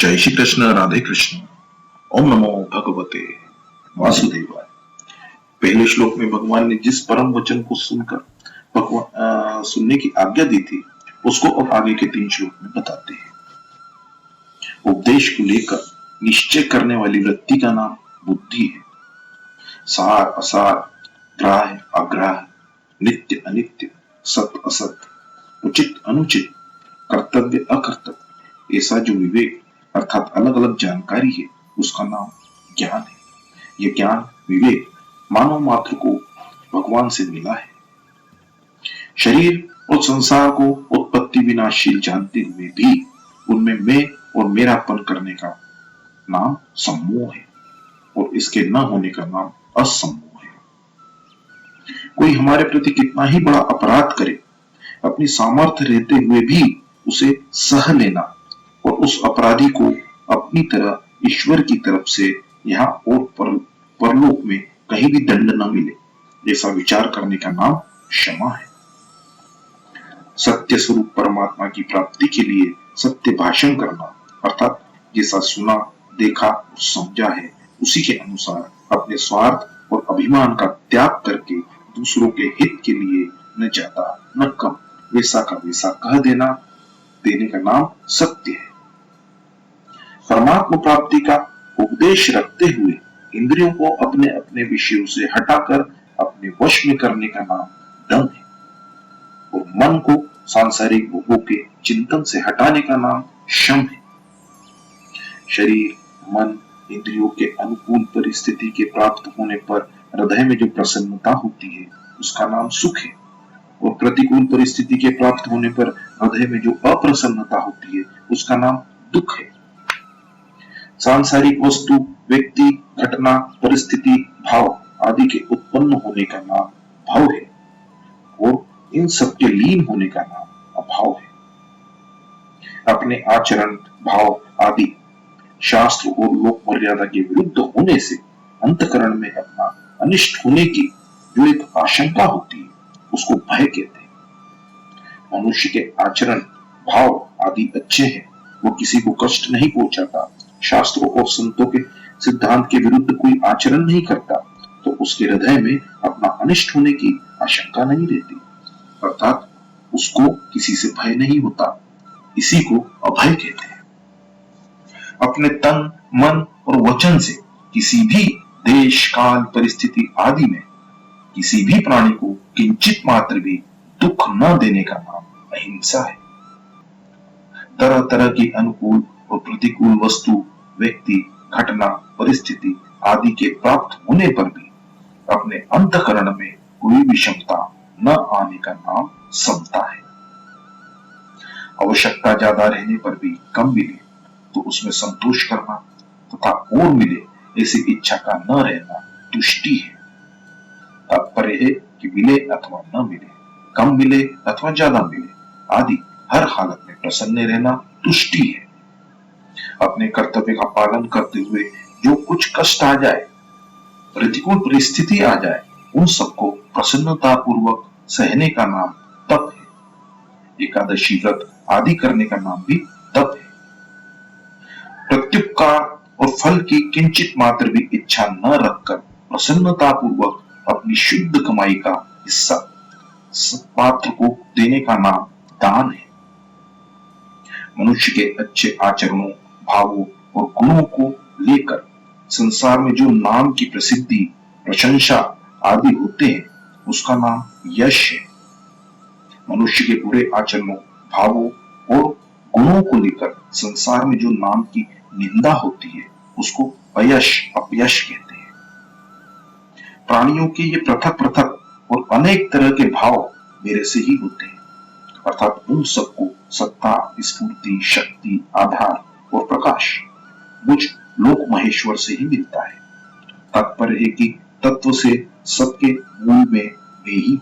जय श्री कृष्ण, राधे कृष्ण। ओम नमो भगवते वासुदेवाय। पहले श्लोक में भगवान ने जिस परम वचन को सुनने की आज्ञा दी थी, उसको अब आगे के 3 श्लोक में बताते हैं। उपदेश को लेकर निश्चय करने वाली वृत्ति का नाम बुद्धि है। सार असार, ग्राह्य अग्राह्य, नित्य अनित्य, सत असत, उचित अनुचित, कर्तव्य अकर्तव्य, ऐसा जो विवेक अर्थात अलग अलग जानकारी है, उसका नाम ज्ञान है। यह ज्ञान विवेक मानव मात्र को भगवान से मिला है। शरीर और संसार को उत्पत्ति विनाशील जानते हुए भी उनमें मैं और मेरापन करने का नाम सम्मोह है, और इसके न होने का नाम असम्मोह है। कोई हमारे प्रति कितना ही बड़ा अपराध करे, अपनी सामर्थ्य रहते हुए भी उसे सह लेना और उस अपराधी को अपनी तरह ईश्वर की तरफ से यहाँ और परलोक में कहीं भी दंड न मिले, ऐसा विचार करने का नाम क्षमा है। सत्य स्वरूप परमात्मा की प्राप्ति के लिए सत्य भाषण करना अर्थात जैसा सुना, देखा और समझा है उसी के अनुसार अपने स्वार्थ और अभिमान का त्याग करके दूसरों के हित के लिए न ज्यादा न कम, वैसा का वैसा कह देने का नाम सत्य है। परमात्मा प्राप्ति का उपदेश रखते हुए इंद्रियों को अपने अपने विषयों से हटाकर अपने वश में करने का नाम दम है, और मन को सांसारिक भोगों के चिंतन से हटाने का नाम शम है। शरीर, मन, इंद्रियों के अनुकूल परिस्थिति के प्राप्त होने पर हृदय में जो प्रसन्नता होती है, उसका नाम सुख है, और प्रतिकूल परिस्थिति के प्राप्त होने पर हृदय में जो अप्रसन्नता होती है, उसका नाम दुख है। सांसारिक वस्तु, व्यक्ति, घटना, परिस्थिति, भाव आदि के उत्पन्न होने का नाम भाव है, और इन सब के लीन होने का नाम अभाव है। अपने आचरण, भाव आदि शास्त्र और लोक मर्यादा के विरुद्ध होने से अंतकरण में अपना अनिष्ट होने की जो एक आशंका होती है, उसको भय कहते हैं। मनुष्य के आचरण, भाव आदि अच्छे हैं, वो किसी को कष्ट नहीं पहुंचाता, शास्त्रों और संतों के सिद्धांत के विरुद्ध कोई आचरण नहीं करता, तो उसके हृदय में अपना अनिष्ट होने की आशंका नहीं रहती, अर्थात उसको किसी से भय नहीं होता। इसी को अभय कहते हैं। अपने तन, मन और वचन से किसी भी देश, काल, परिस्थिति आदि में किसी भी प्राणी को किंचित मात्र भी दुख न देने का नाम अहिंसा है। तरह तरह की अनुकूल और प्रतिकूल वस्तु, व्यक्ति, घटना, परिस्थिति आदि के प्राप्त होने पर भी अपने अंतःकरण में कोई विषमता न आने का नाम समता है। आवश्यकता ज्यादा रहने पर भी कम मिले तो उसमें संतोष करना तथा और मिले ऐसी इच्छा का न रहना तुष्टि है। तात्पर्य है कि मिले अथवा न मिले, कम मिले अथवा ज्यादा मिले आदि हर हालत में प्रसन्न रहना तुष्टि है। अपने कर्तव्य का पालन करते हुए जो कुछ कष्ट आ जाए, प्रतिकूल परिस्थिति आ जाए, उन सबको प्रसन्नता पूर्वक सहने का नाम तप है। एकादशी व्रत आदि करने का नाम भी तप है। प्रत्युपकार और फल की किंचित मात्र भी इच्छा न रखकर प्रसन्नता पूर्वक अपनी शुद्ध कमाई का हिस्सा पात्र को देने का नाम दान है। मनुष्य के अच्छे आचरणों, भावों और गुणों को लेकर संसार में जो नाम की प्रसिद्धि, प्रशंसा आदि होते हैं, उसका नाम यश है। मनुष्य के बुरे आचरणों, भावों और गुणों को लेकर संसार में जो नाम की निंदा होती है, उसको अयश, अपयश कहते हैं। प्राणियों के ये पृथक पृथक और अनेक तरह के भाव मेरे से ही होते हैं, अर्थात उन सबको सत्ता, स्फूर्ति, शक्ति, आधार और प्रकाश मुझ लोक महेश्वर से ही मिलता है। तात्पर्य है कि तत्व से सबके मूल में मैं ही हूं।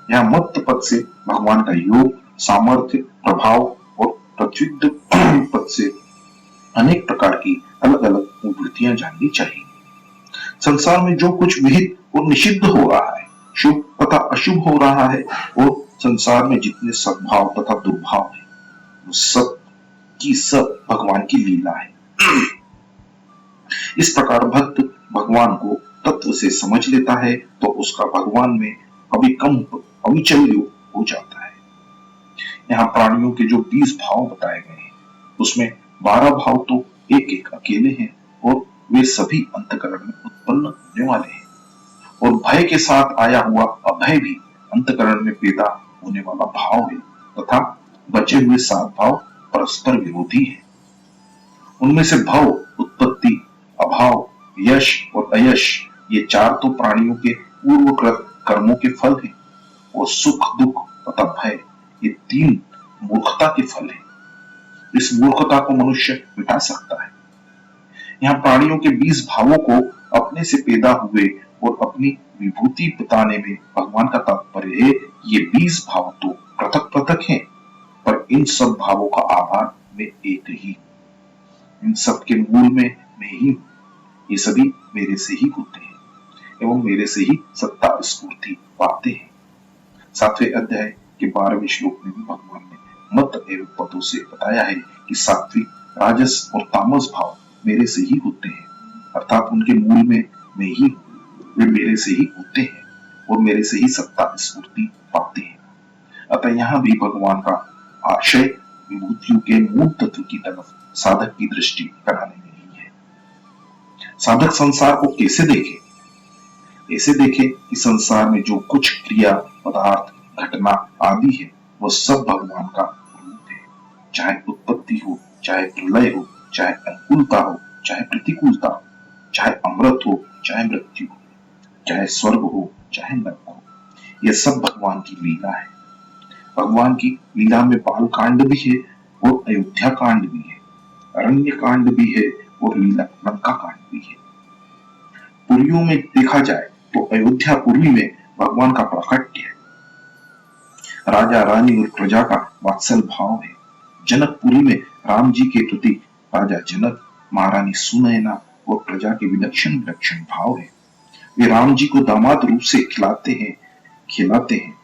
यहाँ मत्त पद से भगवान का योग, सामर्थ्य, प्रभाव और प्रच्युत पद से अनेक प्रकार की अलग अलग उभृतियां जाननी चाहिए। संसार में जो कुछ विहित और निषिद्ध हो रहा है, शुभ तथा अशुभ हो रहा है, और संसार में जितने सद्भाव तथा दुर्भाव है, वो सब कि सब भगवान की लीला है। इस प्रकार भक्त भगवान को तत्व से समझ लेता है तो उसका भगवान में अविकंप अविचल्य हो जाता है। यहाँ प्राणियों के जो 20 भाव बताए गए हैं उसमें 12 भाव तो एक एक अकेले हैं और वे सभी अंतकरण में उत्पन्न होने वाले हैं, और भय के साथ आया हुआ अभय भी अंतकरण में पैदा होने वाला भाव है, तथा बचे हुए 7 भाव परस्पर विरोधी हैं। उनमें से भव, उत्पत्ति, अभाव, यश और अयश ये 4 तो प्राणियों के पूर्वकृत कर्मों के फल हैं, और सुख दुख तथा भय ये 3 मूर्खता के फल हैं। इस मूर्खता को मनुष्य मिटा सकता है। यहाँ प्राणियों के 20 भावों को अपने से पैदा हुए और अपनी विभूति बताने में भगवान का तात्पर्य है। ये 20 भाव तो पृथक पृथक हैं, पर इन सब भावों का आधार में एक ही, इन सब के मूल में मैं ही हूँ। ये सभी मेरे से ही होते हैं एवं मेरे से ही सत्ता स्फूर्ति पाते हैं। 7वें अध्याय के 12वें श्लोक में भी भगवान ने मत एवं पदों से बताया है कि सात्विक, राजस और तामस भाव मेरे से ही होते हैं, अर्थात उनके मूल में मैं ही हूँ। वे मेरे से ही होते हैं और मेरे से ही सत्ता स्फूर्ति पाते हैं। अतः यहाँ भी भगवान का आशय विभूतियों के मूल तत्व की तरफ साधक की दृष्टि कराने में ही है। साधक संसार को कैसे देखे? ऐसे देखे कि संसार में जो कुछ क्रिया, पदार्थ, घटना आदि है वह सब भगवान का रूप है। चाहे उत्पत्ति हो, चाहे प्रलय हो, चाहे अनुकूलता हो, चाहे प्रतिकूलता हो, चाहे अमृत हो, चाहे मृत्यु हो, चाहे स्वर्ग हो, चाहे नरक हो, यह सब भगवान की लीला है। भगवान की लीला में बाल कांड भी है और अयोध्या कांड भी है, अरण्य कांड भी है और लीला लंका कांड भी है। पुरियों में देखा जाए तो अयोध्या पुरी में भगवान का प्राकट्य है। राजा रानी और प्रजा का वात्सल भाव है। जनकपुरी में राम जी के प्रति राजा जनक, महारानी सुनैना और प्रजा के विलक्षण विलक्षण भाव है। वे राम जी को दामाद रूप से खिलाते हैं, खिलाते हैं,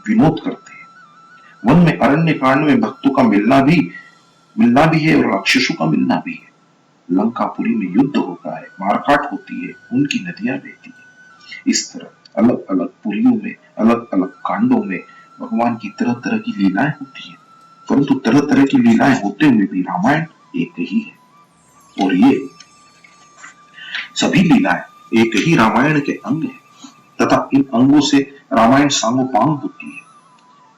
विनोद करते हैं। वन में अरण्य कांड में भक्तों का मिलना भी है और राक्षसों का मिलना भी है। लंकापुरी में युद्ध होता है, मारकाट होती है, उनकी नदियां बहती है। इस तरह अलग अलग पुरियों में, अलग अलग कांडों में भगवान की तरह तरह की लीलाएं होती हैं, परंतु तरह तरह की लीलाएं होते हुए भी रामायण एक ही है, और ये सभी लीलाएं एक ही रामायण के अंग हैं, तथा इन अंगों से रामायण सांगोपांग होती है।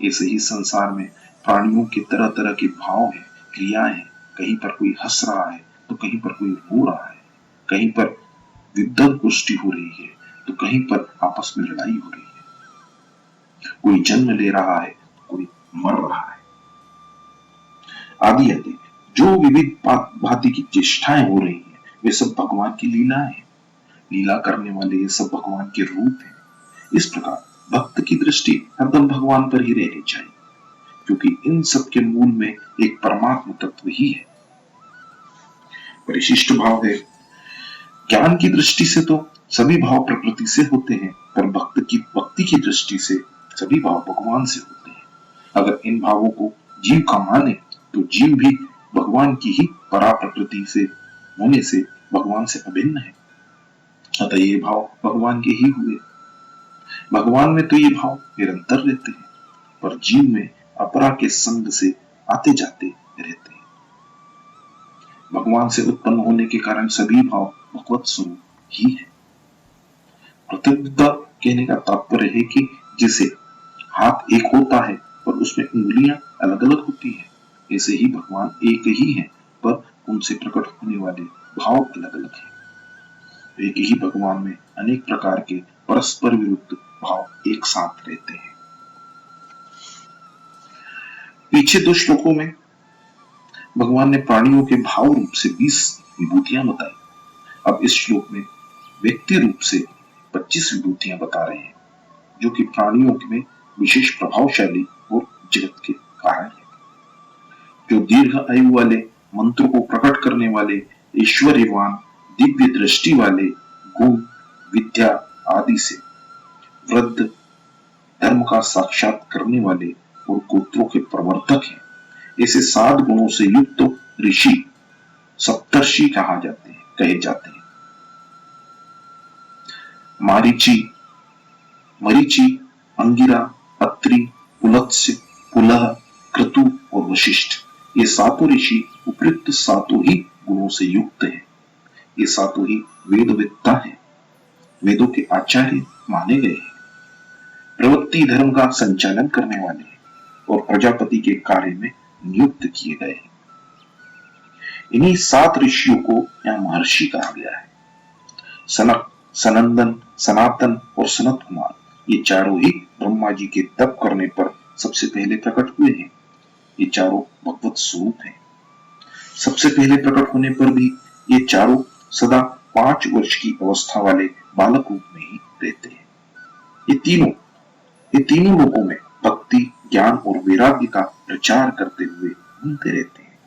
ऐसे ही संसार में प्राणियों के तरह तरह के भाव हैं, क्रियाएं हैं। कहीं पर कोई हंस रहा है तो कहीं पर कोई रो रहा है, कहीं पर विद्वत गोष्ठी हो रही है तो कहीं पर आपस में लड़ाई हो रही है, कोई जन्म ले रहा है, कोई मर रहा है, आदि आदि जो विविध भांति की चेष्टाएं हो रही हैं वे सब भगवान की लीला है। लीला करने वाले ये सब भगवान के रूप हैं। इस प्रकार भक्त की दृष्टि हरदम भगवान पर ही रहनी चाहिए, क्योंकि इन सब के मूल में एक परमात्मा तत्व ही है। परिशिष्ट भाव है। ज्ञान की दृष्टि से तो सभी भाव प्रकृति से होते हैं, पर भक्ति की दृष्टि से सभी भाव भगवान से होते हैं। अगर इन भावों को जीव का माने तो जीव भी भगवान की ही परा प्रकृति से होने से भगवान से अभिन्न है। अतः ये भाव भगवान के ही हुए। भगवान में तो ये भाव निरंतर रहते हैं, पर जीव में अपरा के संग से आते जाते रहते हैं। भगवान से उत्पन्न होने के कारण सभी भाव भगवत स्वरूप ही है। प्रतिविद्या कहने का तात्पर्य है कि जैसे हाथ एक होता है पर उसमें उंगलियां अलग अलग होती है, ऐसे ही भगवान एक ही है पर उनसे प्रकट होने वाले भाव अलग अलग हैं। एक ही भगवान में अनेक प्रकार के परस्पर विरुद्ध भाव एक साथ रहते हैं। पीछे 2 श्लोकों में भगवान ने प्राणियों के भाव रूप से 20 विभूतियां बताई। अब इस श्लोक में व्यक्ति रूप से 25 विभूतियां बता रहे हैं, जो कि प्राणियों में विशेष प्रभावशाली और जगत के कारण है। जो दीर्घ आयु वाले, मंत्रों को प्रकट करने वाले, ऐश्वर्यवान, दिव्य दृष्टि वाले, गुण, विद्या आदि से वृद्ध, धर्म का साक्षात करने वाले और गोत्रों के प्रवर्तक हैं, ऐसे 7 गुणों से युक्त ऋषि सप्तर्षि कहे जाते हैं। मरीचि, अंगिरा, अत्रि, पुलत्स्य, पुलह, क्रतु और वशिष्ठ, ये सातों ऋषि उपयुक्त सातों ही गुणों से युक्त हैं। ये सातों ही वेदवेत्ता हैं, वेदों के आचार्य माने गए हैं, प्रवृत्ति धर्म का संचालन करने वाले हैं और प्रजापति के कार्य में नियुक्त किए गए हैं। इन्हीं 7 ऋषियों को यहाँ महर्षि कहा गया है। सनक, सनंदन, सनातन और सनत कुमार, ये चारों ही ब्रह्मा जी के तप करने पर सबसे पहले प्रकट हुए हैं। ये चारों भगवत स्वरूप हैं। सबसे पहले प्रकट होने पर भी ये चारों सदा 5 वर्ष की अवस्था वाले बालक रूप में ही रहते हैं। ये तीनों लोगों में भक्ति, ज्ञान और वैराग्य का प्रचार करते हुए घूमते रहते हैं।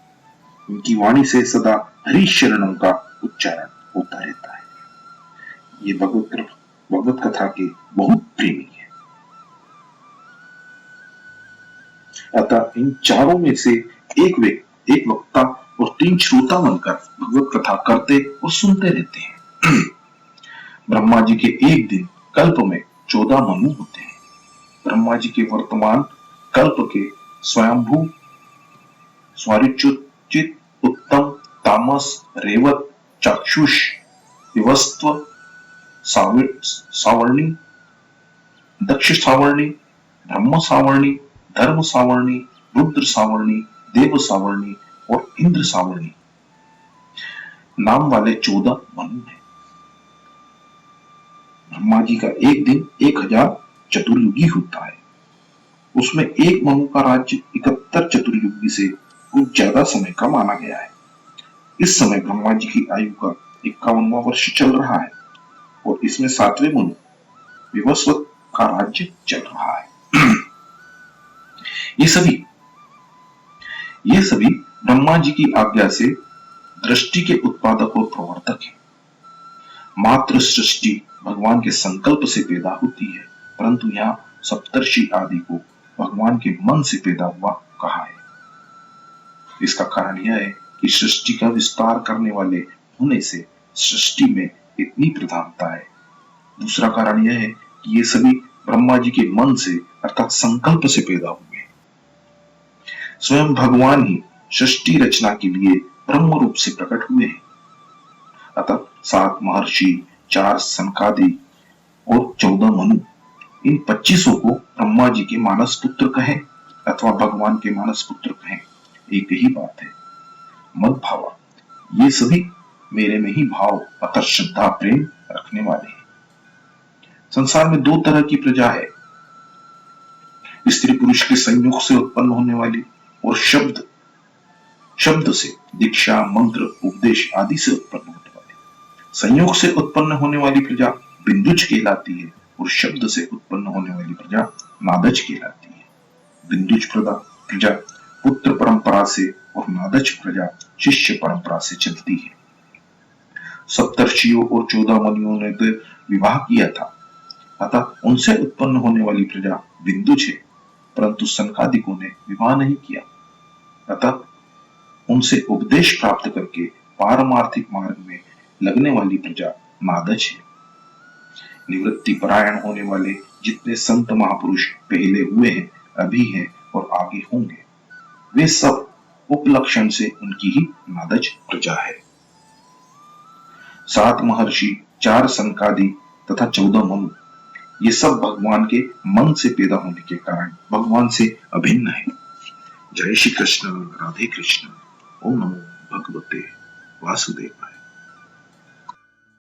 उनकी वाणी से सदा हरि शरणम का उच्चारण होता रहता है। ये भगवत कथा के बहुत प्रेमी है। अतः इन चारों में से एक वक्ता और 3 श्रोता बनकर भगवत कथा करते और सुनते रहते हैं। ब्रह्मा जी के एक दिन कल्प में 14 मनु होते हैं। ब्रह्मा जी के वर्तमान कल्प के स्वयंभू, स्वारिच्युत, उत्तम, तामस, रेवत, चाक्षुष, विवस्व, सावर्णी, दक्ष सावर्णी, ब्रह्म सावर्णी, धर्म सावर्णी, रुद्र सावर्णी, देव सावर्णी और इंद्र सावर्णी नाम वाले 14 मनु हैं। ब्रह्मा जी का एक दिन 1000 चतुर्युगी होता है। उसमें एक मनु का राज्य 71 चतुर्युगी से कुछ ज्यादा समय का माना गया है। इस समय ब्रह्मा जी की आयु का 51वां वर्ष चल रहा है और इसमें 7वें मनु विवस्वत का राज्य चल रहा है। ये सभी ब्रह्मा जी की आज्ञा से दृष्टि के उत्पादक और प्रवर्तक हैं। मात्र सृष्टि भगवान के संकल्प से पैदा होती है, परंतु यहाँ सप्तर्षि आदि को भगवान के मन से पैदा हुआ कहा है। इसका कारण यह है कि सृष्टि का विस्तार करने वाले होने से सृष्टि में इतनी प्रधानता है। दूसरा कारण यह है कि ये सभी ब्रह्मा जी के मन से अर्थात संकल्प से पैदा हुए। स्वयं भगवान ही सृष्टि रचना के लिए ब्रह्म रूप से प्रकट हुए हैं। अतः 7 महर्षि, 4 सनकादि और 14 मनु, इन 25 को ब्रह्मा जी के मानस पुत्र कहें अथवा भगवान के मानस पुत्र कहें, एक ही बात है। मद भावा, ये सभी मेरे में ही भाव अतः श्रद्धा प्रेम रखने वाले हैं। संसार में 2 तरह की प्रजा है, स्त्री पुरुष के संयोग से उत्पन्न होने वाली और शब्द से, दीक्षा, मंत्र, उपदेश आदि से उत्पन्न होने वाली। संयोग से उत्पन्न होने वाली प्रजा बिंदुज कहलाती है और शब्द से उत्पन्न होने वाली प्रजा नादज कहलाती है। बिंदुज प्रजा पुत्र परंपरा से और नादज प्रजा शिष्य परंपरा से चलती है। सप्तर्षियों और 14 मुनियों ने तो विवाह किया था, अतः उनसे उत्पन्न होने वाली प्रजा बिंदुज है, परंतु सनकादिकों ने विवाह नहीं किया, अतः उनसे उपदेश प्राप्त करके पारमार्थिक मार्ग में लगने वाली प्रजा नादज है। निवृत्ति परायण होने वाले जितने संत महापुरुष पहले हुए हैं, अभी हैं और आगे होंगे, वे सब उपलक्षण से उनकी ही नादज प्रजा है। 7 महर्षि, 4 सनकादि तथा 14 मनु, ये सब भगवान के मन से पैदा होने के कारण भगवान से अभिन्न है। जय श्री कृष्ण, राधे कृष्ण। ओम नमो भगवते वासुदेवाय।